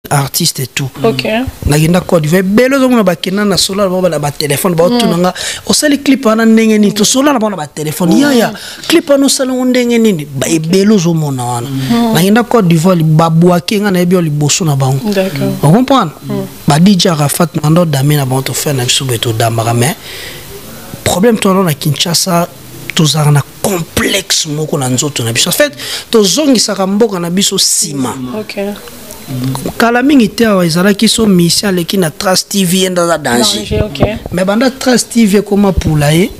artiste et tout. Ok. Nagenda Côte d'Ivoire belo zo mona bakena na solo na ba téléphone ba tunanga o sali clip ana ndenge ni to solo na ba téléphone ya clip ana sala ndenge ni ba belo zo mona wana. Nagenda Côte d'Ivoire babouake nga na ebio liboso na bango. D'accord. On comprend. Ba DJ Arafat mando dame na bango to faire na biso damara mais problème to na Kinshasa tozara na complexe moko na nzoto na biso. En fait tozongisaka mboka na biso sima. OK. Kala mingi te awa ezalaki so mission leki na Trace TV enda za danger. Mais banda Trace TV koma pula ye.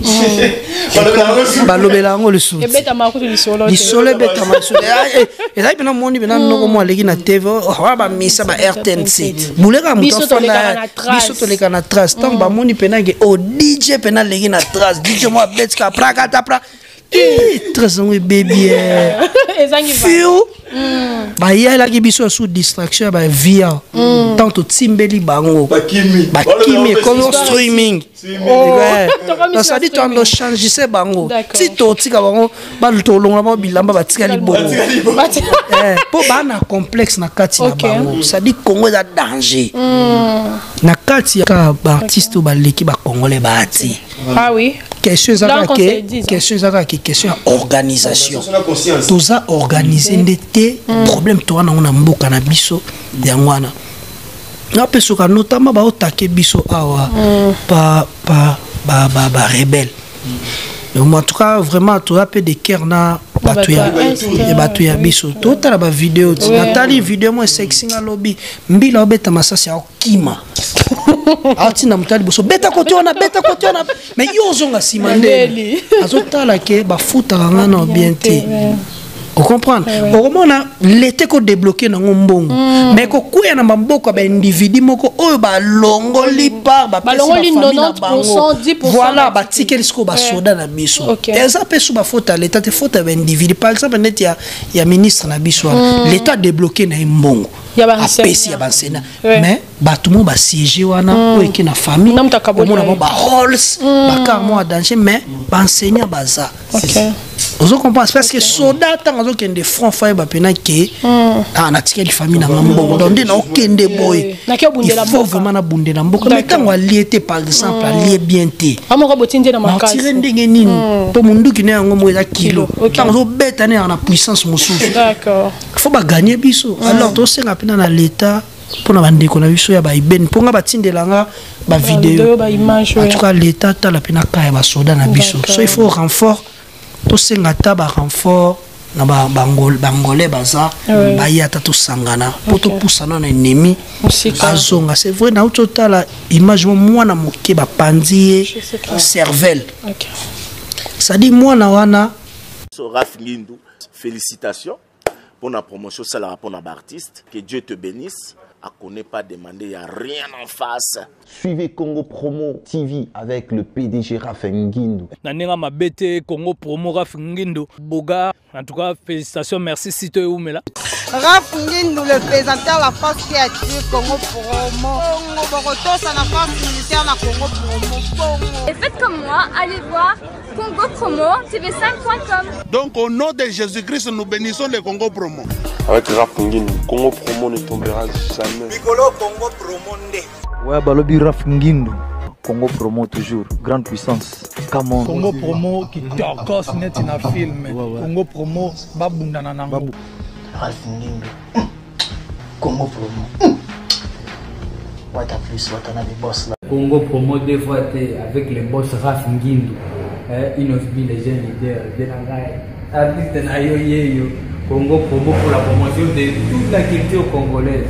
Balobela ngo le sou. Ebeta makutu lisolo. Lisolo beta masolo. Ezai bina moni bina noko mo leki na TV wa ba misa ba RTNC. Buleka muto fona biso to leka na Trace. Tant ba moni pena ke o DJ pena leki na Trace. DJ mo betka prakata pra. Très bien, baby. Fio. Bah, il y a la biso sous distraction, bah, via. Tant au timbeli bango. Bakimi, comme au streaming. Ça dit, tu as changé ces bango. Si tu as bango, bah, le tolong là, bilamba, bah, tika li bongo. Pour bah, na complexe na kati na bango. Ça dit, Congo est danger. Na kati ya artiste ou bah, l'équipe bah, congolais bah, ati. Ah oui. Question organisation. Tout ça organisé n'était problème toi na on mboka na biso yangwana. Na pesoka notamment ba otake biso awa pa rebelle. En tout cas vraiment tu as peu de cœur na batuya biso. Tota la ba vidéo Nathalie vidéo moi sexy na lobby mbila obeta masasi ya kima. Atina mutali boso beta côté on a mais yo zonga simandeli azotala ke ba futa nga na bienté. Vous comprenez? Au moment là, l'été qu'on débloqué dans mbongo, mais qu'on couille na mamboko ba individu moko oyo ba longoli par ba longoli 90% 10%. Voilà, ba ticket sko ba soda na biso. Et ça peut sous ba faute à l'état, te faute à individu. Par exemple, net ya ministre na biso, l'état débloqué na mbongo. Ya ba pesi ya ba sena. Mais ba tout monde ba siéger wana ko eki na famille. Au monde ba halls, ba car moi danger mais ba enseignant baza. OK. Vous comprenez parce que soda tant que des francs faille ba pena ke na tika di famille na mbongo donc na okende boy il faut vraiment na bunde na mboka mais tant lié par exemple lié bien té amoko botinde na makasi tire ndenge nini to mundu ki na ngo mo eza kilo tant zo beta na puissance mosusu d'accord il faut ba gagner biso alors to senga pena na l'état pour na bande ko na biso ya ba iben ponga batindelanga ba vidéo ba image en tout cas l'état ta la pena ka ya ba soda na biso so il faut renfort to senga ta ba renfort na bangolais baza bayata to sangana poto pusana na ennemi azonga c'est vrai na utotala image mwana moke ba pandier cervelle ça dit mwana wana Raf Ngindu félicitations pour la promotion ça la rapport à l'artiste que Dieu te bénisse. À connaît pas demander, il n'y a rien en face. Suivez Congo Promo TV avec le PDG Raf Ngindu. Nanenga mabete Congo Promo Raf Ngindu. Boga, en tout cas, félicitations, merci si tu es où, mais là. Raf Ngindu, le présentateur de la force créative Congo Promo. Borotos à la force militaire de Congo Promo. Et faites comme moi, allez voir Congo Promo, tv5.com. Donc au nom de Jésus-Christ, nous bénissons le Congo Promo. Avec Raf Ngindu, Congo Promo ne tombera jamais. Nicolo Congo Promo nde. Ouais, balobi Raf Ngindu. Congo Promo toujours, grande puissance. Come on. Congo Promo qui t'orgosse net in a film. Congo Promo, babunda nanango. Raf Ngindu. Congo Promo. What a plus, what a boss là. Congo Promo deux fois avec les boss Raf Ngindu. Une of les jeunes leaders de la gueule. Artiste na yo yeyo. Congo Promo pour la promotion de toute la culture congolaise.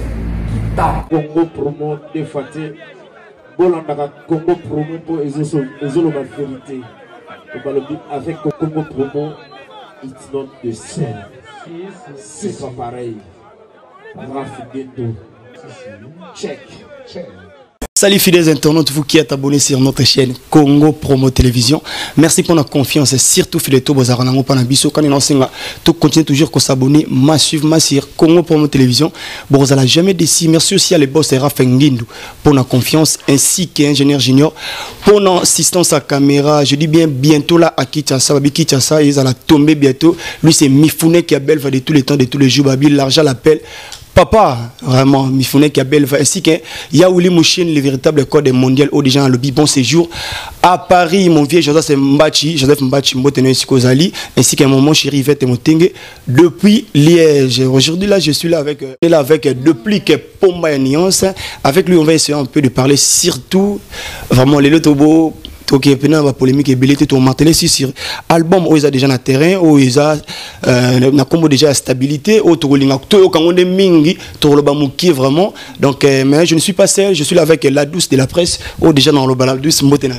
Congo Promo de Faté. Bolandaka Congo Promo pour Ezolo la vérité. Avec Congo Promo, it's not the same. C'est pas pareil. Raf Ngindu. Check. Salut fidèles internautes, vous qui êtes abonnés sur notre chaîne Congo Promo Télévision. Merci pour notre confiance et surtout fidèles Bozaranango Panabiso. Quand nous tout continue toujours à s'abonner, massivement sur Congo Promo Télévision. Bozala jamais déçu. Merci aussi à les boss Raf Ngindu pour notre confiance ainsi qu'ingénieur junior pour notre assistance à caméra. Je dis bien bientôt là à Kinshasa, Babi Kinshasa, ils allaient tomber bientôt. Lui c'est Mifune qui a belle de tous les temps, de tous les jours. Babi l'argent l'appelle. papa, vraiment, Mifune Kabelva, ainsi que Yaouli Mouchine, le véritable code mondial au déjà le bon séjour à Paris, mon vieux Joseph Mbachi, Mbotene Sikozali, ainsi qu'un moment chéri Yvette Motenge, depuis Liège. Aujourd'hui, là, je suis là avec depuis que Pomba et Nuance. Avec lui, on va essayer un peu de parler surtout, vraiment, les Lotobo. Donc il y a une polémique et belité ton martelé sur album où ils ont déjà na terrain où ils ont na combo déjà stabilité où tu rolinga to quand on est mingi to le bamuki vraiment donc mais je ne suis pas seul, je suis là avec la douce de la presse où déjà dans le balade douce mbotena.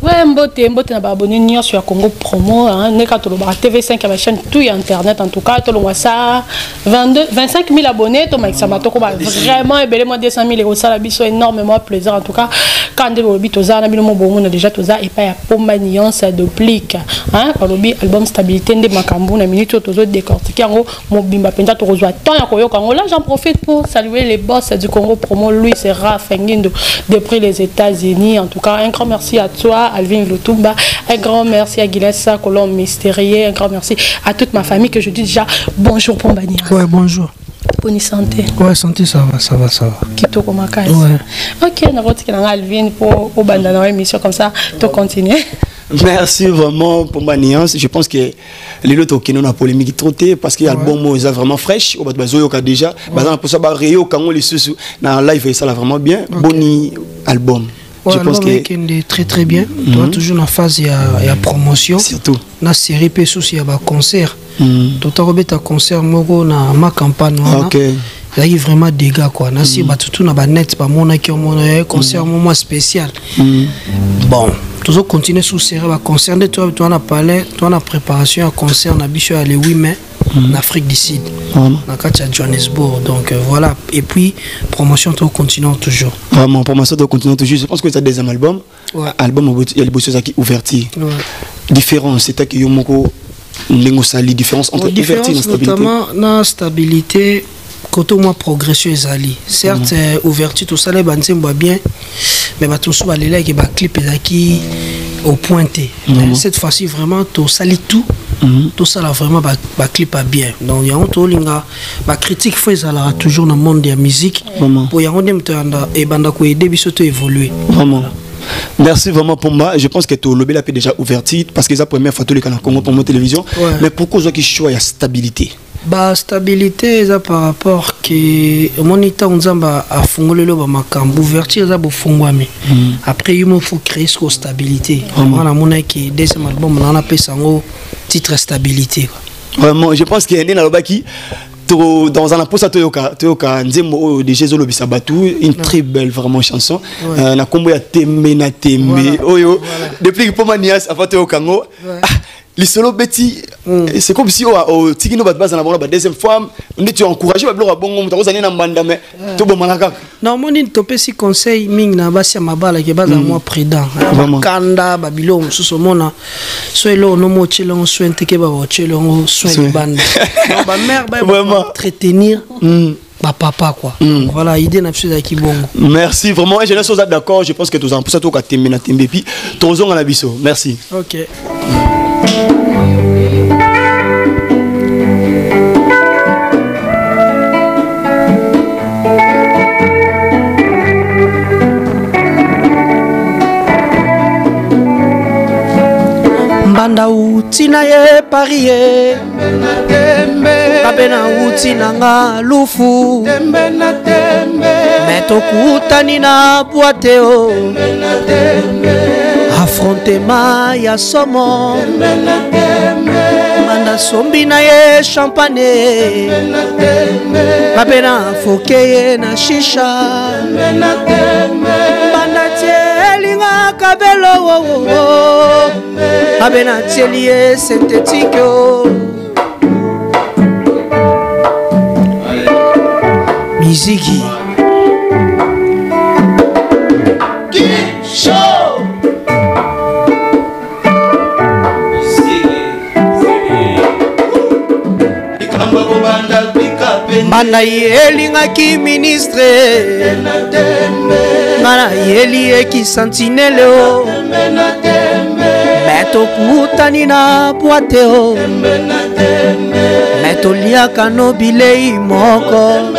Ouais mbote na ba abonné ni sur Congo Promo hein ne ka to le ba TV5 la chaîne tout internet en tout cas to le ça 25 000 abonnés to max sama to ko vraiment et belé moi 200 000 euros ça la biso énormément plaisir en tout cas quand de lobi to za na bino mo bon déjà toza et pas Pomba Nuance duplique hein lobi album stabilité de makambu na minute tozo décortiquer ngo mobimba penza to rejoindre tant ya koyoka ngo là j'en profite pour saluer les boss du Congo Promo Louis Seraf Nguindo depuis les États-Unis en tout cas un grand merci à toi Alvin Lutumba, un grand merci à Guilessa Colombe Mystérieux, un grand merci à toute ma famille que je dis déjà bonjour Pomba Nuance. Ouais, bonjour. Bonne santé. Ouais, santé, ça va. Kito Komakas. Ouais. Ok, on va Alvin pour une émission comme ça, tu continues. Merci vraiment Pomba Nuance. Je pense que les autres qui n'ont pas polémique trotté parce qu'il y a le bon mot vraiment fraîche au bas de déjà. Par pour ça Réo quand on les sous dans live et ça là vraiment bien. Boni album. Ouais, je pense que est très très bien. Toujours dans phase il y a promotion. Surtout. Na série pe souci il y a concert. Tout à rebeta concert moko na ma campagne. OK. Il y a vraiment des gars quoi. Na si ba tout na ba net ba mona qui mon concert moment spécial. Bon, toujours continuer sous série ba concert de toi on a parlé, toi on a préparation à concert na bicho le 8 mai. En Afrique du Sud, à Johannesburg. Donc voilà. Et puis, promotion, tout continue toujours. Vraiment, promotion, tout continue toujours. Je pense que c'est un deuxième album. Ouais. Album, il y a des choses qui sont ouvertes. Différence, c'est que il y a une différence entre ouverture et stabilité. Notamment, dans la stabilité, quand on a progression, certes, ouverture, tout ça, les bandes bien. Mais tout ça, les likes et les clips qui au pointé. Cette fois-ci, vraiment, tout ça, tout. Tout ça là vraiment bah clip à bien donc il y a un tout linga bah critique fait ça là toujours dans le monde de la musique pour y avoir des et banda ko aider biso to évoluer vraiment. Merci vraiment Pomba. Je pense que tu lobby la paix déjà ouverte parce que c'est la première fois que tu es Congo pour mon télévision. Mais pourquoi tu as choisi la stabilité? Bah stabilité ça par rapport que moniteur on zamba a fongolé le makambu ouverture ça bofongwami après il faut créer ce stabilité on a mon qui deuxième album on a appelé ça titre stabilité quoi. Vraiment je pense qu'il y a un qui dans un poste Toyoka Nzembo de Jésus Lobisabatu une très belle vraiment chanson na kombo ya tembe na tembe oyo depuis que Pomba Nuance a fait Toyoka ngo les solo beti c'est comme si au tikino bat base na bonne deuxième fois on dit tu encourager ba blora bongo mutako zani na mbanda mais to bomana kaka non moni topé si conseil ming na basi mabala ke baza moi prudent kanda babilo mususu mona so elo no mo chelo so enteke ba chelo so banda non ba mère ba vraiment entretenir bah papa quoi voilà idée n'a plus qui bon merci vraiment je suis d'accord je pense que tous en pour ça tout ka tembe na tembe puis tozon na biso merci OK. Mbanda utina ye parie Babena utina nga lufu Meto kutani na boite o Affrontement ya somo Manda sombi na ye champagne Babena foke ye na shisha Manda tielinga kabelo Babena tielie synthétique Miziki Banda yelinga ki ministre Mana yeli ki sentinelle o Meto kutani na boite o Meto liaka no bilei moko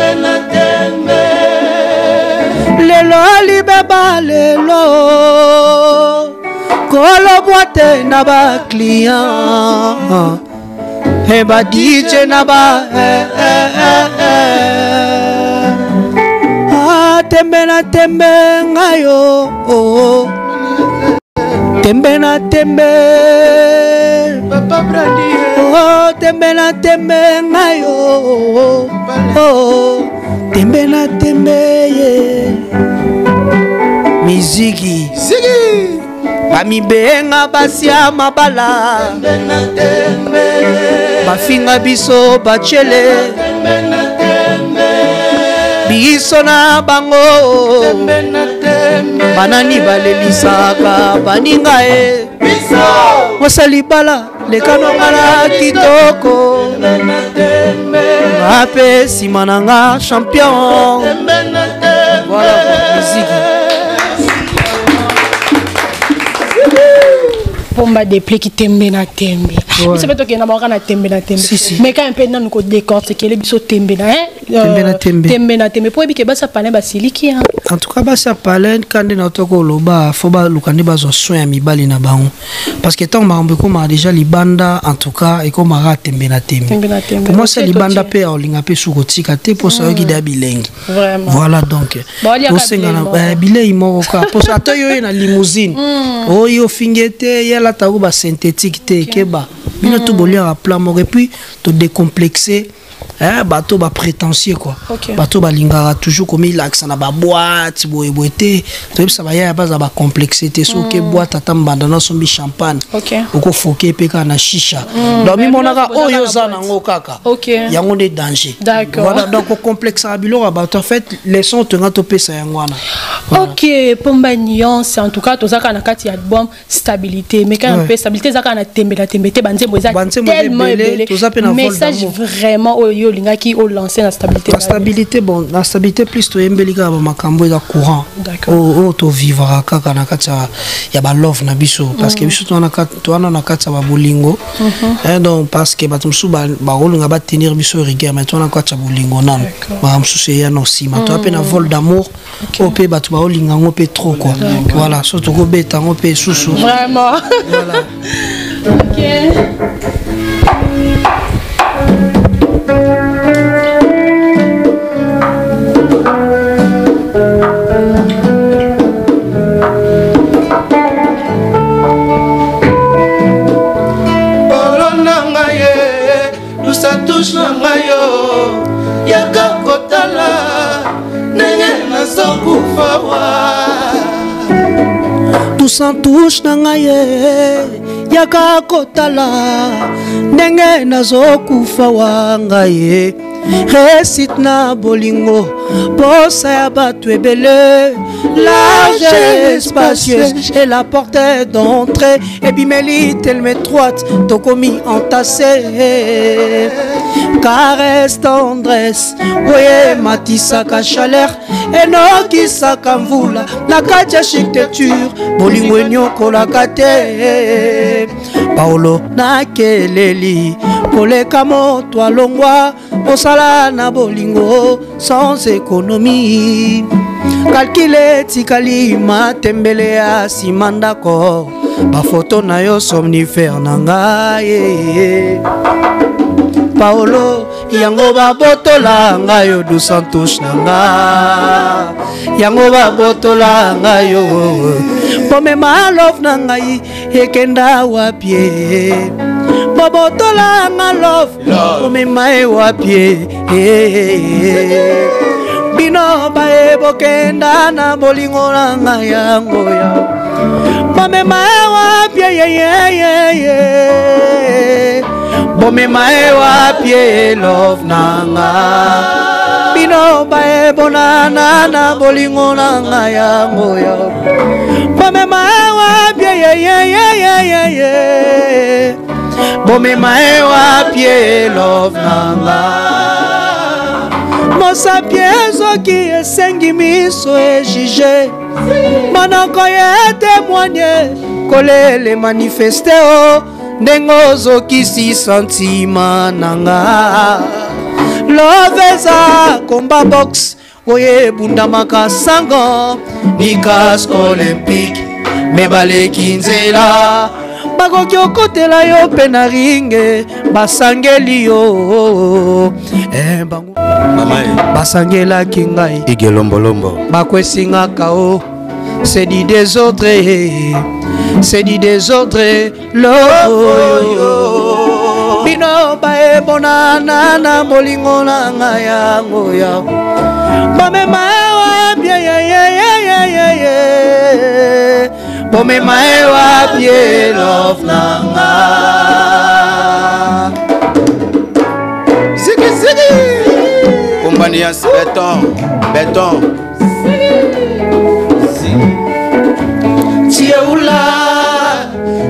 lelo libeba lelo kolo boite na ba client e ba DJ na ba tembe na tembe ngayo tembe na tembe papa brandi tembe na tembe ngayo tembe na tembe miziki zigi bamibenga basia mabala bafinga biso bachele biso na bango banani balelisaka baninga e mosalibala lekano ngala kitoko ngape sima na nga champion voilà musique Pomba de play qui tembe na tembe. C'est pas toi qui n'a pas na tembe na tembe. Mais quand un peu dans nous décortiquer les biso tembe na tembe na tembe. Pour que basa parler basiliki hein. En tout cas basa parler quand na toko loba faut ba lukandi bazo soin ya mibali na bango. Parce que tant marombe ko ma déjà libanda en tout cas et ko mara tembe na tembe. Pour moi c'est libanda pe olinga pe sukotika te pour ça qui da bilengi. Voilà donc. Pour sengana bilei moko pour ça to yo na limousine. Oh yo fingete la taouba synthétique te keba bino tout bolia à plat mort et puis te décomplexer bateau ba prétentieux quoi bateau ba lingara toujours comme il accent na ba boîte boete to ça va ya base ba complexité so ke boîte atamba dans son bi champagne oko foké peka na shisha donc mi monaka oyo za na ngo kaka yango des dangers voilà donc au complexe abilo ba en fait les sons te ngato pesa yangwana OK pomba nuance en tout cas to zaka na kati album stabilité mais quand un peu stabilité zaka na tembe te banze boza tellement message vraiment oyo lingaki au lancer la stabilité. La stabilité bon, la stabilité plus to embelika ba makambo ya courant. O to vivra kaka na kata ya ba love na biso parce que biso to na kata ba bolingo. Donc parce que batumsu ba rolunga ba tenir biso rigueur mais to na kata bolingo nan. Ba msusu ya no sima to apena vol d'amour au pe batu ba olinga ngope trop quoi. Voilà, surtout go beta ngope susu. Vraiment. Voilà. OK. Yaka kotala nenge nazokufawa tousan touche na ngaye yaka kotala nenge nazokufawa ngaye récite na bolingo posa ya batu ebele large et spacieuse et la porte d'entrée et bimeli tellement étroite tokomi entassé caresse tendresse oye matisaka chaleur enokisaka mvula na kati ya architecture bolingo enyokolaka te paolo nakeleli koleka moto alongwa osala na bolingo sans économie calcule tikali matembele ya nsima ndako bafoto na yo somnifere na ngai paolo yango babotola ngai yo du santos na nga yango babotola ngai yo pomema love na ngai ekenda wapie bobotola nga love pomema e wapie bino bae bokenda na bolingo na ngai yango ya pomema e wapie bomema e wapie love nanga bino bae bonana na bolingo nanga yango ya bomema e wapie bomema e wapie love nanga mosapie soki esengi miso ejige monoko ye témoigne kolele manifeste o ndenge ozokisi santima nanga love eza komba box oye bundamaka sango ni casque olympique mebaleki nzela bakoki okotela yo mpe na ringe basangeli yo basangelaki ngai igelombolombo bakwesingaka o c'est du désordre loyo bino baebonana na bolingo na ngai yango ya bamema ewa bie bomema ewa bie love na nga ziki Compagnie béton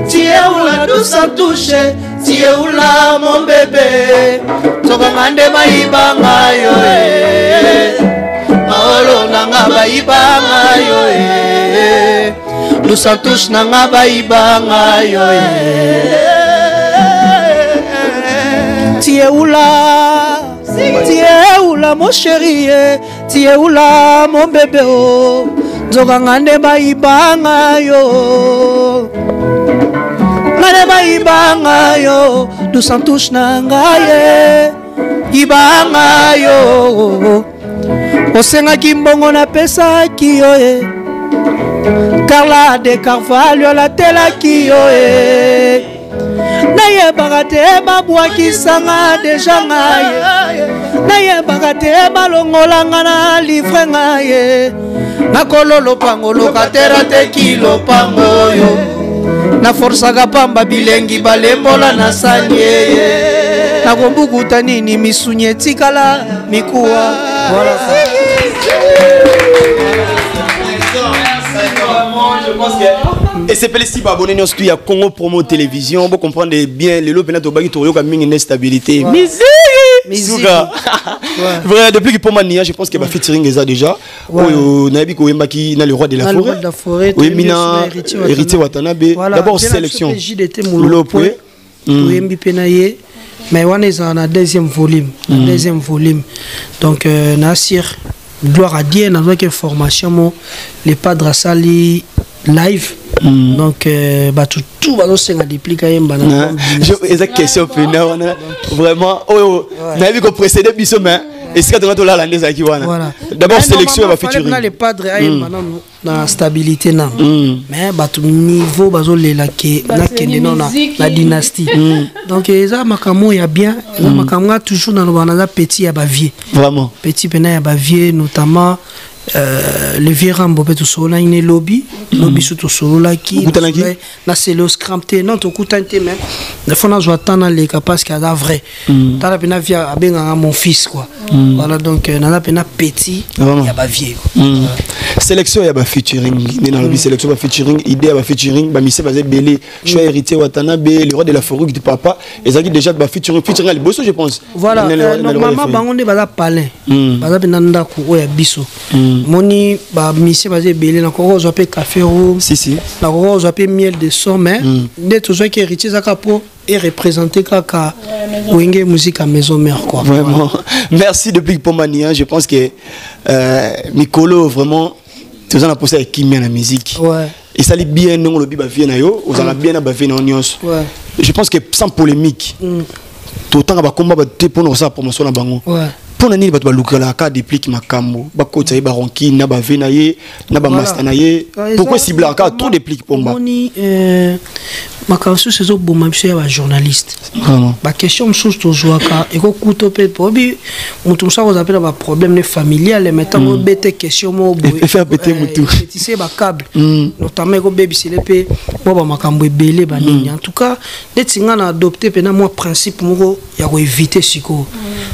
Tieoula douce touche Tieoula mon bébé Tokangande maibanga yo Maolo nanga baibanga yo Douce touche nanga baibanga yo Tieoula mon chéri Tieoula mon bébé oh Zogangande baibanga yo Ngane baibanga yo Du santush nanga ye Ibanga yo Osenga kimbongo na pesa kiyo ye Carla de Carvalho la tela kiyo ye Naye bagate babwa kisanga deja ngaye Naye bagate balongola ngana livre ngaye Nakololo pango lokatera te kilo pango yo Na forsaka pamba bilengi balembola na sanye Nakombukuta nini misunye tikala mikuwa Voilà. Je pense que et c'est Félicie abonné nous studio à Congo Promo Télévision pour comprendre bien les lobes to bagi to yoka mingi instabilité musique vrai depuis que pour mania je pense qu'il va featuring ça déjà oyo nabi ko yembaki na le roi de la forêt oui mina héritier Watanabe d'abord sélection le point yembi penaye mais on est en deuxième volume donc Nassir gloire à Dieu dans notre formation les padres sali live donc tout va se dépliquer yembana eza question pena vraiment oh na vu ko précédé biso mais est-ce que tu vas la lander qui wana d'abord sélection va featuring les padres yembana na stabilité na mais tout niveau bazo lela ke na kende na dynastie donc eza makamo ya bien makamo toujours dans le petit ya bavier vraiment petit pena ya bavier notamment le vieux rambo peut tout solo une lobby surtout solo là qui na c'est le scrampté non to kutante même il faut na joie tant les parce qu'il y a vrai ta la pena via abenga mon fils quoi voilà donc na la pena petit ya ba vieux sélection ya ba featuring dans le sélection ba featuring idée ba featuring ba mise basé belé choix héritier Watanabe le roi de la forêt du papa et ça qui déjà ba featuring ali bosso je pense voilà normalement bangonde bala palin bala pena ndako oya biso moni ba mise basé belé na ko zo pe café roux si na ko zo pe miel de sommet de tout ça qui héritier ça capo et représenter kaka wenge musique à maison mère quoi vraiment merci depuis Pomania je pense que Mikolo vraiment tout ça n'a posé avec Kimia la musique et ça lit bien non le biba vient na yo vous allez bien na ba vient en nyos je pense que sans polémique tout temps ba combat ba te pour ça promotion na bango pour nani ba lukala ka déplique makambo ba kota ba ronki na ba vena ye na ba master na ye pourquoi cibler ka trop déplique pomba moni makambo c'est zo boma monsieur ba journaliste vraiment ba question chose to joaka e ko kuto pe pobi mutu ça vous appelle ba problème familial mettant mo bête question mo boy et faire péter mutu tu sais ba câble notamment ko baby c'est le pe mo ba makambo ebele ba nini en tout cas detinga na adopter pe na moi principe mo ya ko éviter siko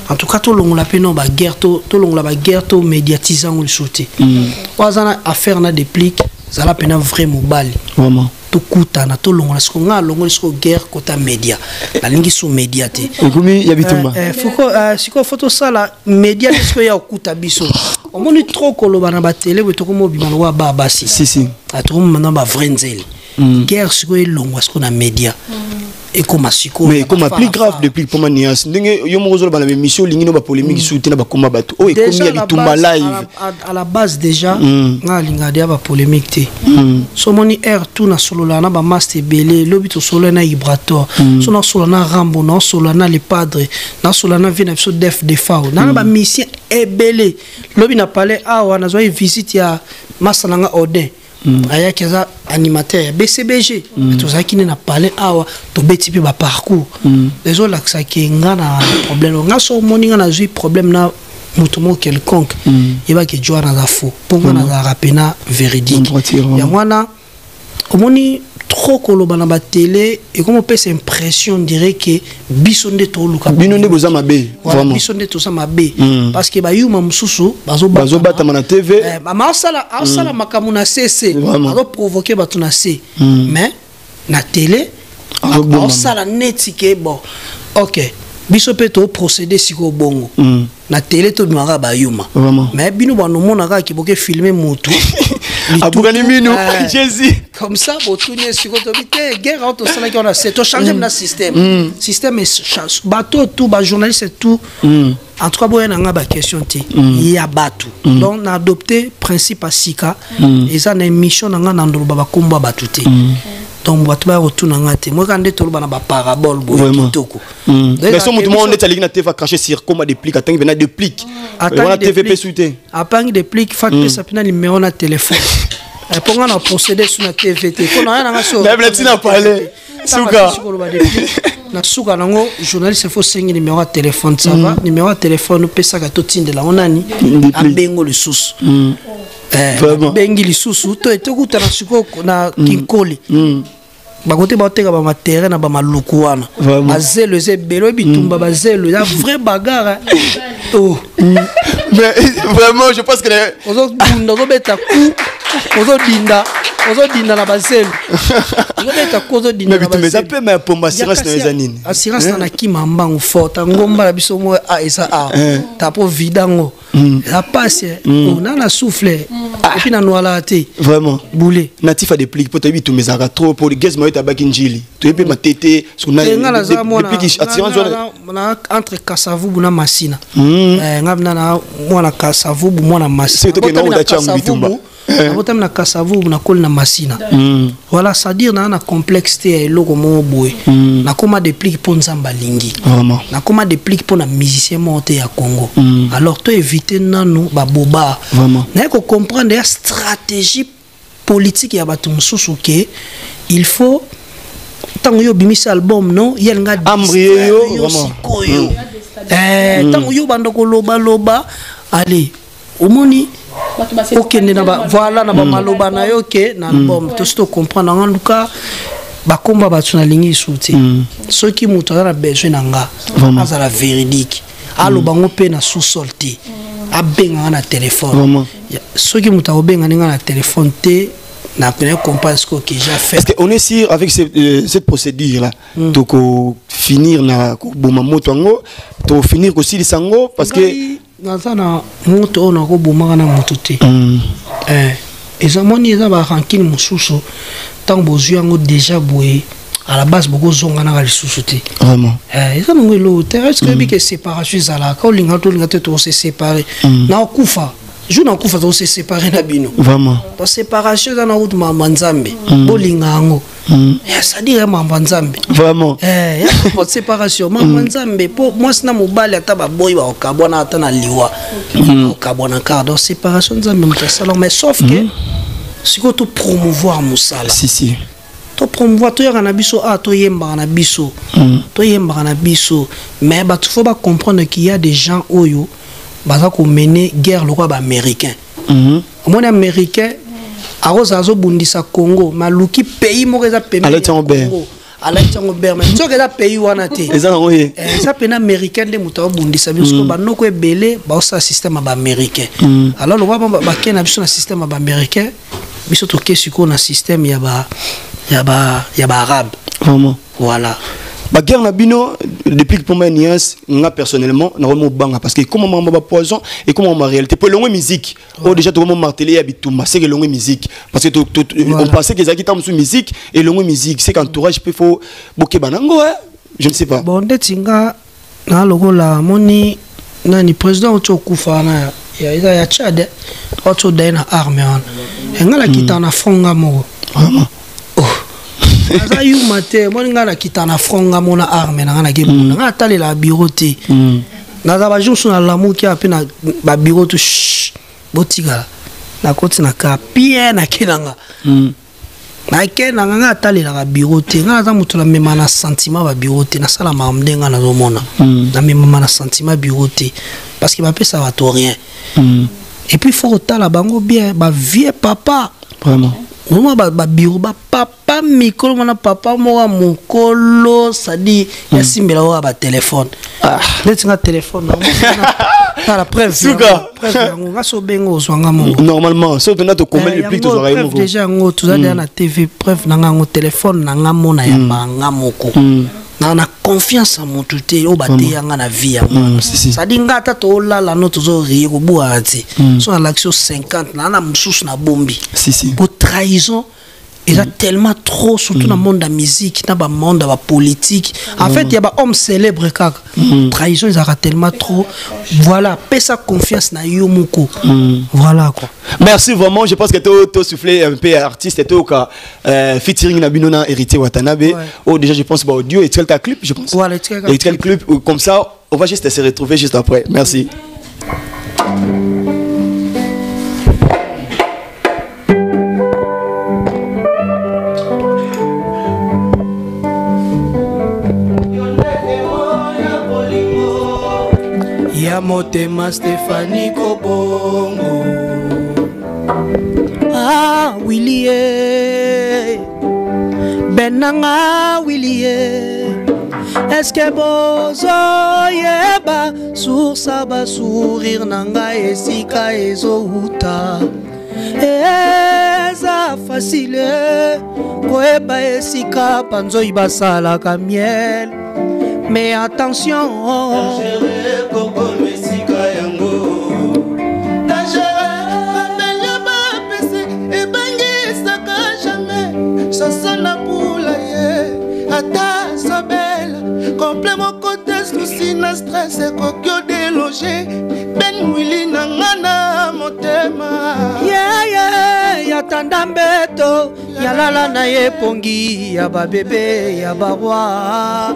en tout cas tout long la non ba guerre tout long la ba guerre tout médiatisant ou le sauter wazana affaire na déplique ça la peine vrai mobile vraiment tout kuta na tout long la ce nga longo le guerre kota média la lingi sous médiaté ngumi ya bitumba fuko siko photo ça la média ce ya kuta biso on moni trop koloba na ba télé we to ko mobima wa baba si si a tout maintenant ba vrai nzeli guerre siko longo ce qu'on a média et comme asiko mais comme plus grave depuis pour manias ndenge yo mo ba la émission lingino ba polémique soutenir ba combat bato oh et comme il y a bitumba live à la base déjà na linga dia ba polémique té so moni air tout na solo na ba master belé lobito solo na vibratoire so na solo na rambo na solo na les padres na solo na vina so def de fao na ba mission ebelé lobi na parler awa na zo visite ya masananga Odin aya keza animateur ya BCBG to zakine na parler awa to beti pe ba parcours les autres l'axa ki nga na problème nga so moninga na zui problème na mutumo quelconque il va que joie na za faux pour nga na za rapena véridique ya mwana omoni trop koloba na ba télé et comme on peut cette impression dirait que bisonde to luka binonde boza mabe vraiment bisonde to sa mabe parce que ba yuma mususu bazo bata na TV mama osala makamuna CC bazo provoquer batu na C mais na télé osala netike bon OK biso pe to procéder siko bongo na télé to bimaka ba yuma mais bino ba no mona ka ki boke filmer mutu abugani mino Jésus comme ça botunye siko to bité guerre auto sala ki on a c'est to changer na système système est bateau tout ba journaliste tout en tout cas boya nga ba question ti ya batu donc na adopté principe asika et ça na émission nga na ndolo ba komba batuté donc bato ba retourna ngate moi quand ndé tolo bana ba parabole boya kitoko mais so mutu mo ndé na TV caché sur comment déplique attends venait déplique on TV pe souté apang déplique fat pe sapina numéro na téléphone pour on a procédé sur la TVT pour on a nga so même tu n'as parlé souka na souka nango journaliste faut signer numéro de téléphone ça va numéro de téléphone pe saka to tindela onani abengo le sous bengi li sous to etokuta na siko na kinkoli bakote bateka ba matériel na ba maluku wana bazelo ezebelo bitumba bazelo ya vrai bagarre oh mais vraiment je pense que ozo beta ku ozo dinda na bazelo ozo beta ku ozo dinda na bazelo mais tu me pomba assurance na ezanini assurance na kimamba ngofort ngomba la biso mo a esa a tapo vidango la passe on a la souffle et puis na noala té vraiment boulé natif a déplique pour te bitu mais ça trop pour les gaz moi ta bakinjili tu es ma tété sur na déplique assurance na entre Kasavubu na Masina ngabna na mwana Kasavubu mwana Masina c'est que na oda changu bitumba abotam na Kasavubu na kol na Masina voilà ça dire na complexité eloko mo boy na koma déplique pour nzamba lingi vraiment na koma déplique pour na musicien monté ya Congo alors to éviter nanu ba boba vraiment na ko comprendre la stratégie politique ya batu mususu ke il faut tango yo bimisa album non yel nga ambrier yo vraiment tango yo bandoko loba allez omoni OK na ba voilà na ba maloba na yo ke na album to sto comprendre en tout cas ba komba batu na lingi souti ceux qui mutu na besoin nanga ça la véridique allo bango pe na sous-sol te abenga na téléphone ceux qui mutu obenga na téléphone te na connaît comprendre ce que j'ai fait. Est-ce qu'on est sûr avec cette procédure là to finir na boma moto ngo to finir aussi les sango parce que dans ça na moto na ko boma na moto te ezamoni eza ba rankine mususu tant bozu yango déjà boé à la base beaucoup zonga na lisusu te vraiment eza ngo lo te est-ce que bi que séparation za la ko linga to se séparer na kufa je n'en coupe pas se séparer na bino vraiment la séparation dans la route mamanzambe bolinga ngo ça dit vraiment nzambe vraiment la séparation mamanzambe pour moi sina mobali ata ba boy ba okabona ata na liwa okabona car séparation nzambe mutasala mais sauf que siko to promouvoir musala si to promouvoir to yaka na biso to yemba na biso mais ba tu faut pas comprendre qu'il y a des gens oyo baza ko mener guerre le roi américain mon américain azo bundisa Congo maluki pays mo reza pembe Congo Alexandre Berman so que pays wana te ça pena américain de muta bundisa biso ba noko ebele ba sa système ba américain alors le roi ba kena biso na système ba américain biso to kesiko na système ya ba arabe vraiment voilà ba guerre na bino depuis que pour moi niance nga personnellement na vraiment banga parce que comment ma poison et comment ma réalité pour longue musique oh déjà tout le monde martelé habituma c'est que longue musique parce que on pensait que ça qui tombe sous musique et longue musique c'est qu'entourage peut faut boké banango je ne sais pas bon ndetinga na logo la moni nani président ochokufa na ya Tchad ocho dena armée on ngala kitana fronga mo vraiment aza yu mate mo ngala kitana fronga mo na armée na ngana ke nga tali la bureau te na za ba jour sur la muki apena ba bureau to botiga na koti na ka bien na kinanga na kena nga tali la bureau te nga za mutu la mema na sentiment ba bureau te na sala ma mdenga na zo mona na mema na sentiment bureau te parce que ba pe ça va to rien et puis faut tala bango bien ba vieux papa vraiment moi ba bureau ba papa mikolo mana papa mo mokolo ça dit ya simbela wa ba téléphone netinga téléphone na la preuve nga so bengo zwanga mo normalement so tena to combien le plus to zora mo déjà ngo to za na TV preuve na ngo téléphone na nga mo na ya banga moko na confiance en mon tuté o baté yanga na vie ça dit ngata to la la no to zo ri ko buati so à l'action 50 na msusu na bombi pour trahison il a tellement trop surtout dans le monde de la musique dans le monde de la politique en fait il y a des hommes célèbres trahison ils ont tellement trop voilà paix sa confiance na yomoko voilà quoi merci vraiment je pense que tu soufflé un peu artiste et tout cas featuring na binona héritier Watanabe oh déjà je pense audio et tel clip je pense voilà et tel clip comme ça on va juste se retrouver juste après merci motema Stéphanie Kobongo ah Willie benanga Willie est-ce que bozo yeba sur sa ba sourire nanga esika ezouta eza facile koeba esika panzo ibasala ka miel mais attention complément côté souci na stress et kokyo délogé ben wili na ngana motema ya tanda mbeto ya lala na ye pongi ya ba bébé ya ba roi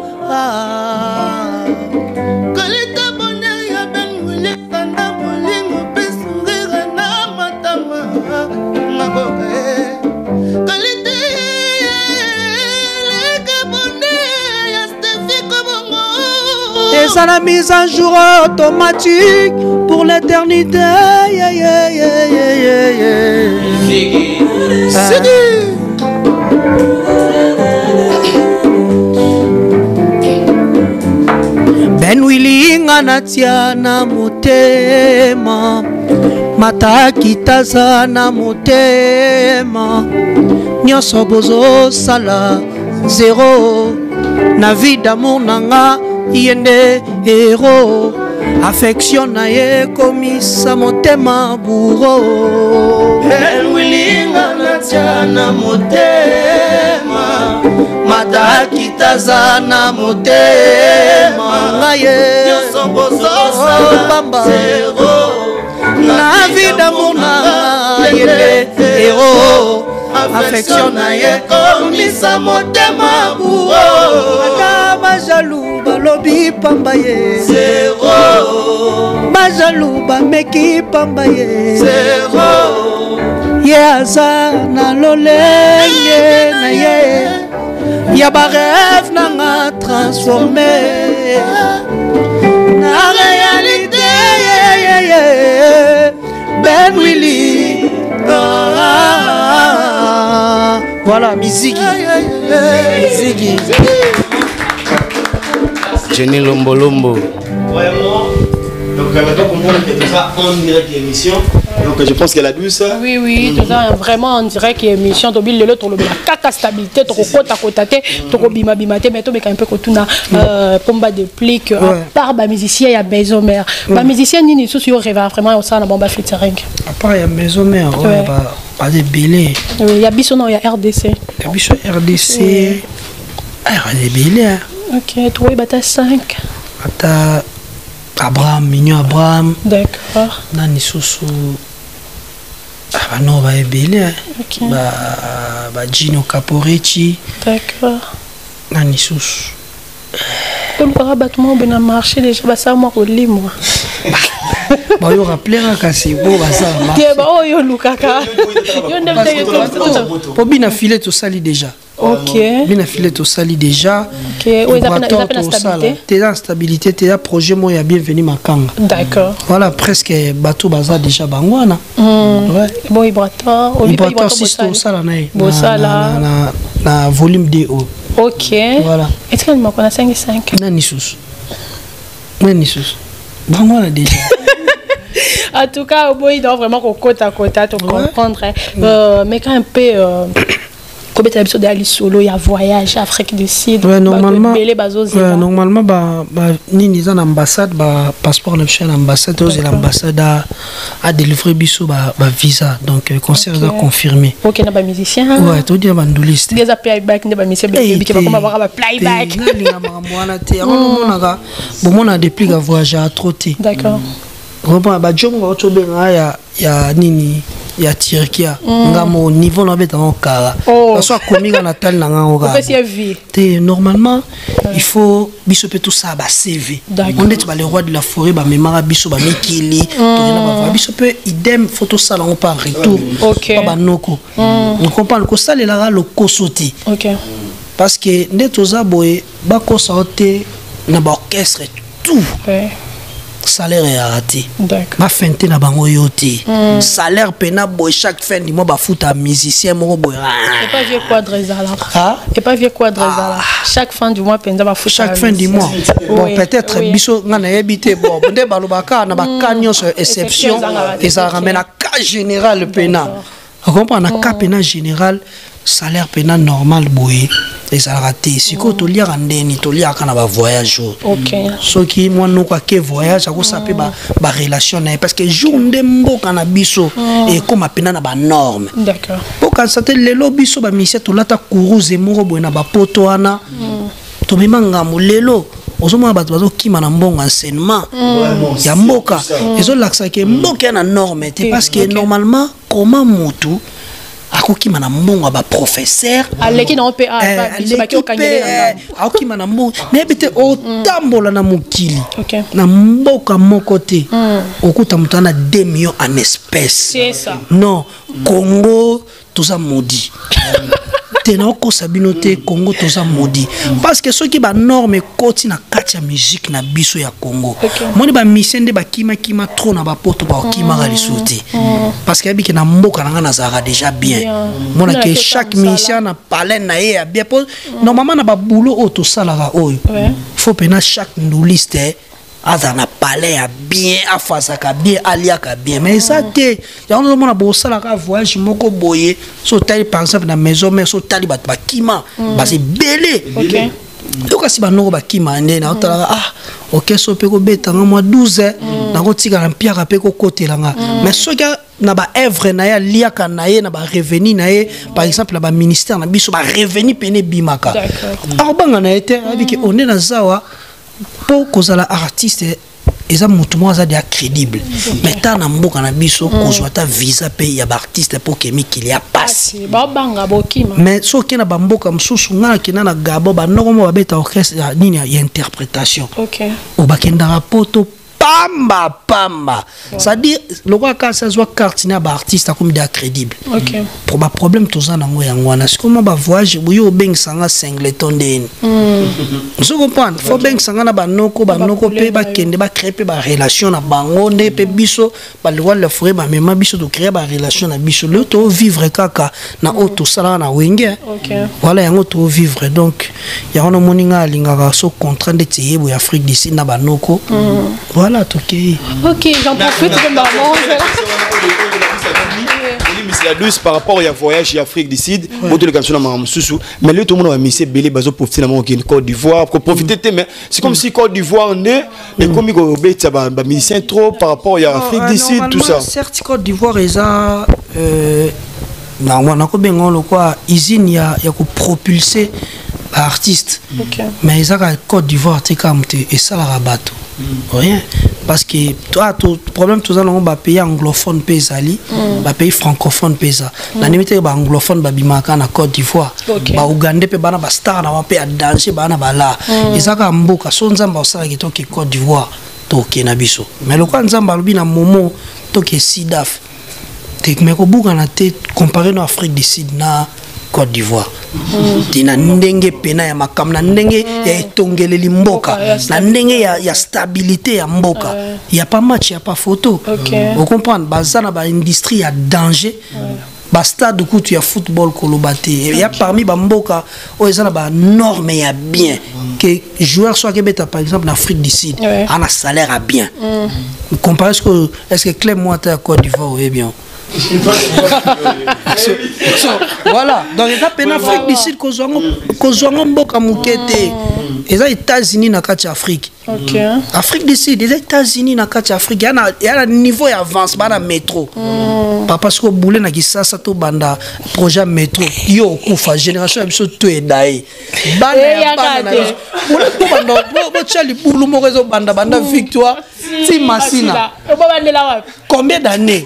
kalita bonheur ya ben wili tanda bolingo pe sourire na matama maboka kalita et ça la mise en jour automatique pour l'éternité. Ben Willy nganatia na motema matakitaza na motema nyonso bozo sala zéro na vie d'amour nanga yende héros affection na ye komisa motema bourreau El wilinga na tiana motema mataki tazana motema ngaye nyonso bozosa bamba zero na vida mona yende héros affection na ye komisa motema bourreau ata bajalou balobi pamba ye zero bajalou bameki pamba ye zero ye aza na lolenge na ye ya barêve nanga transformé na réalité Ben Willy voilà Miziki Miziki Jenny Lombo Lombo vraiment donc on va comprendre que tout ça en direct l'émission Donc je pense qu'elle a dû ça. Oui, oui, tout ça, vraiment, on dirait qu'il y a une mission, tu as le caca stabilité, tu as côté, tu as bima bimate, mais tu as un peu comme pomba de plique, à part les musiciens, il y a maison mère. Les musiciens, ils sont sur rêve, vraiment, ça, on a featuring. À part, il y a maison mère, pas de belé. Il y a Bissonnon, il y a RDC. Il y a Bissonnon, RDC. Ah, il y a des belé. Ok, toi, il y a 5. Bata Abraham, Mignon Abraham. D'accord. Nani Soso. Ah, non, va belé. Ok. Gino Caporetti. D'accord. Nani Soso. Comme le rabattement au bon marché, déjà, ça m'a collé, moi. Bah, il y aura plein de casser. Bon, bah, ça marche. Oh, yo, Lukaka. Yo, ne pour bien filer tout ça, déjà. Ok. Bien filer tout ça, déjà. Ok. Oui, ils appellent la stabilité. T'es dans la stabilité, t'es là, projet, moi, il y a bienvenu Makanga. D'accord. Voilà, presque, bateau, baza, déjà, bangwana. Ouais. Bon, Ibrator. Ibrator, si c'est tout ça, là, bon, ça, là. Na volume DO. Ok. Voilà. Est-ce que nous avons 5? Nani sous. Bangwana, déjà. En tout cas, il doit vraiment qu'on côte à côté, tu comprendre. Mais quand un peu, comme tu as l'habitude d'aller solo, il y a voyage, Afrique du Sud. Ouais, normalement, ni dans l'ambassade, passeport de l'ambassade, l'ambassade a délivré biso visa, donc concert est confirmé. Ok, on a des musiciens. Ouais, tu dis bandoliste. Des playback, des musiciens, qui va avoir un playback. Bon, on a des plis à voyager à trotter. D'accord. Ya nini ya Turquia ngamo niveau na beta okara parce que komi na natal na nganga te normalement il faut biso pe tout ça ba CV on est le roi de la forêt ba memara biso ba mikili to na ba biso pe idem photo ça on pas retour pas ba noko on comprend ko ça le lo kosoti OK parce que netoza boye ba ko sauter na ba orchestre tout salaire est raté. Ma fin de na bango yoté. Salaire pena boy chaque fin du mois ba fout à musicien mo boy. Et pas vieux quadre là. Et pas vieux quadre là. Chaque fin du mois pena ba fout chaque fin du mois. Bon peut-être biso ngana habité bon ndé balobaka na ba kanyo exception et ça ramène à cas général pena. On comprend na cas pena général salaire pena normal boy. Et ça a raté. Si tu as un ndeni, tu as un voyage. Ok. Ce qui moi nous quoi que voyage, ça peut ba relation parce que jour ndembo kana biso et comme apena na ba norme. D'accord. Pour quand ça te lelo biso ba mission to lata kuruze moko boy na ba poto ana. To memanga mulelo. Ozoma bato bazo kima na mbongo enseignement. Ya mboka. Ezo laksa ke mboka na norme parce que normalement comment mutu akoki mana mbongo ba professeur aleki na OPA akoki mana mbongo na ebite otambola na mokili na mboka moko te okuta mutu na 2 millions en espèces. C'est ça. Non, Congo toza maudit. Tena ko sabinote Congo toza maudit parce que ceux qui ba norme koti na kati ya musique na biso ya Congo. Moni ba misende ba kima trop na ba poto ba kima ga lisuti. Parce que abiki na mboka na ngana zara déjà bien. Mona que chaque musicien na palais na ye bien. Normalement na ba boulot auto salara oyo. Faut pena chaque nduliste azana palais a bien afasaka bien aliaka bien mais ça te ya on mona bo sala ka voyage moko boye so tali par exemple na maison mais so tali bat bakima ba c'est belé donc si ba no ba kima ndena otala OK so pe ko betanga moi 12 na ko tika na piaka pe ko kotelanga mais so ka na ba œuvre na ya liaka na ye na ba revenu na ye par exemple na ba ministère na biso ba revenu pene bimaka banga na été avec on est na zawa pour cause la artiste eza mutu mo za dia crédible mais ta na mboka na biso kozwa ta visa pe ya ba artiste pour que mikili ya passe ba banga bokima mais so ke na ba mboka msusu ngana ke na gabo ba noko mo ba beta orchestre nini ya interprétation OK o bakenda rapoto pamba c'est-à-dire le roi quand ça soit carte na ba artiste comme des crédible OK pour ba problème to za na ngo yangwana c'est comment ba voyage buyo beng sanga singleton den vous comprenez faut beng sanga na ba noko pe ba kende ba créer ba relation na bango nde pe biso ba le roi le frère ba même biso to créer ba relation na biso le to vivre kaka na auto sala na wenge voilà yango to vivre donc ya ono moninga lingaka so contrat de tiyebo ya Afrique d'ici na ba noko voilà voilà toqué. Ok, j'en profite de maman. La douce par rapport au voyage en Afrique du Sud, beaucoup de cantions dans Mamoussou, mais là tout le monde a mis ses bélés baso pour profiter de Côte d'Ivoire, pour profiter mais c'est comme si Côte d'Ivoire on est et comme il y a des musiciens trop par rapport à Afrique du Sud tout ça. Certes Côte d'Ivoire est ça on a bien le quoi usine il y a propulser artiste. Mais ils ont Côte d'Ivoire et ça la rabat rien parce que toi tout problème tout ça on va payer anglophone pesali va payer francophone pesa la limite ba anglophone ba bimaka na Côte d'Ivoire ba Ougandais pe bana ba star na pe à danser bana ba là ils ont mboka so nzamba osala ki to ki Côte d'Ivoire to ke na biso mais le quoi nzamba lobi na momo to ke sidaf te me ko buka na te comparé na Afrique du Sud na Côte d'Ivoire. Tina ndenge pena ya makam na ndenge ya etongeleli mboka na ndenge ya stabilité ya mboka. Il y a pas match, il y a pas photo. Vous comprenez bazana ba industrie ya danger. Ba stade coup tu y a football kolobate. Il y a parmi ba mboka o ezana ba norme ya bien que joueur soit Québec par exemple en Afrique du Sud a un salaire à bien. Comparé est-ce que Clem moi à Côte d'Ivoire est bien. Voilà donc les peine Afrique du Sud kozwango mboka mukete les États-Unis na kati Afrique. Afrique du Sud les États-Unis na kati Afrique il y a un niveau avance ba na métro parce que boulé na kisasa to banda projet métro yo kufa génération biso to edae bana ya bana boulé to banda bo chali boulou mo rezo banda victoire ti masina combien d'années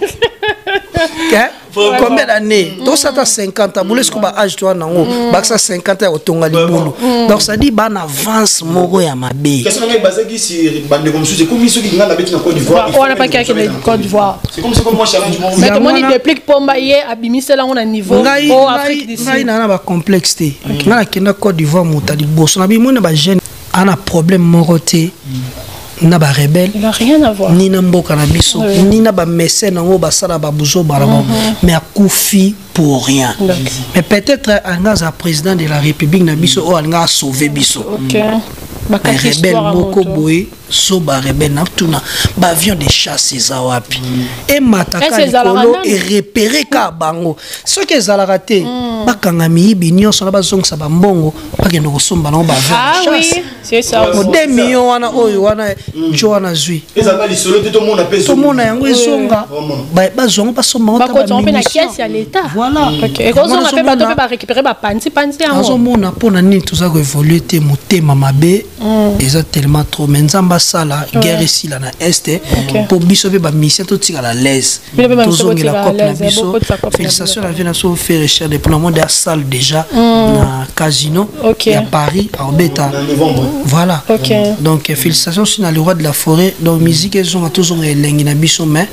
combien d'années donc ça t'a 50 ans boulé ce qu'on âge toi nango ba ça 50 ans otonga libulu donc ça dit ban avance moko ya mabe qu'est-ce que basé qui si bande comme c'est comme ceux qui ngana beti na Côte d'Ivoire on n'a pas qu'à Côte d'Ivoire c'est comme moi challenge mais tout le monde il déplique pomba hier abimise là on a niveau au Afrique du Sud na ba complexité na kenda Côte d'Ivoire mutali bosso na bi mona ba jeune ana problème moroté na ba rebelle il a rien à voir ni na mboka na biso ni na ba mécène ngo ba sala ba buzo barabo mais akufi pour rien mais peut-être anga président de la République na biso o anga sauver biso rebelle moko boy so ba rebelle na tuna ba avion de chasse ezawapi et mataka likolo et repérer ka bango ce que za la raté bakanga miyibi nyonso na bazongisa ba mbongo bakende kosomba na ba avion de chasse c'est ça 2 millions wana oyo wana Joana zui ezaba lisolo te to mona peso to mona yango ezonga ba zonga ba somba ba ko tombe na caisse ya l'état voilà et ko zonga pe ba to pe ba récupérer ba panzi yango azo mona pona nini to za ko évoluer te motema mabe eza tellement trop menzamba sala guerre ici là na est pour biso pe ba mission to tika la l'aise to zonga la coupe na biso félicitations la vient so faire recherche déploiement de la salle déjà na casino à Paris en bêta voilà donc félicitations sur le roi de la forêt donc musique ils ont toujours elengi na biso mais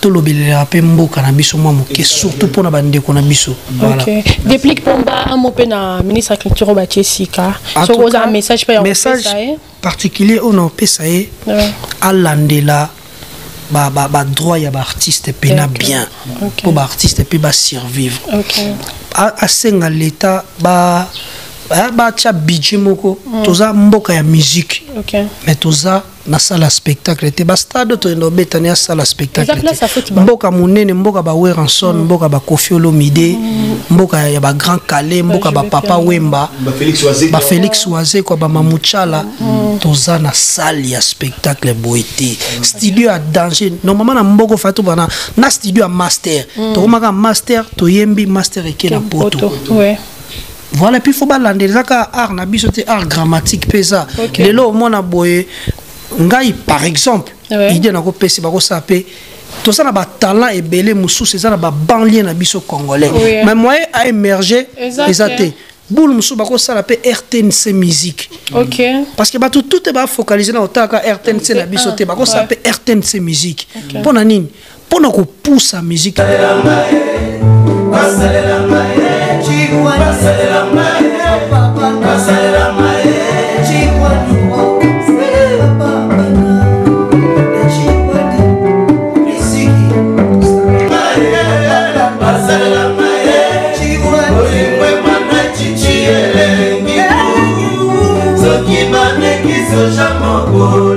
to lobelera pe mboka na biso moi moke surtout pour na bande ko na biso voilà déplique pomba un mot pe na ministre de la culture Batié Sika so oza un message pe message particulier on en pesaé à landela ba droit ya ba artiste pe na bien pour ba artiste pe ba survivre à senga l'état ba tia budget moko toza mboka ya musique mais toza na salle spectacle te ba stade to ndo betani ya salle spectacle mboka munene mboka ba Weranson mboka ba Koffi Olomide mboka ya ba Grand Calais mboka ba Papa Wemba ba Félix Oise ko ba Mamuchala toza na salle ya spectacle boité studio à danger normalement na mboko fatu bana na studio à master to komaka master to yembi master eke na poto voilà puis faut balander zaka art na biso te art grammatique pesa lelo mona boye ngai par exemple idée na ko pesa ba ko saper tout ça na ba talent et belé mususu ça na ba banlieue na biso congolais mais moyen a émerger exacté boule mususu ba ko sala pe RTNC musique parce que ba tout est ba focaliser na otaka RTNC na biso te ba ko saper RTNC musique pona nini pona ko pousser musique Soki bane kiso jamoko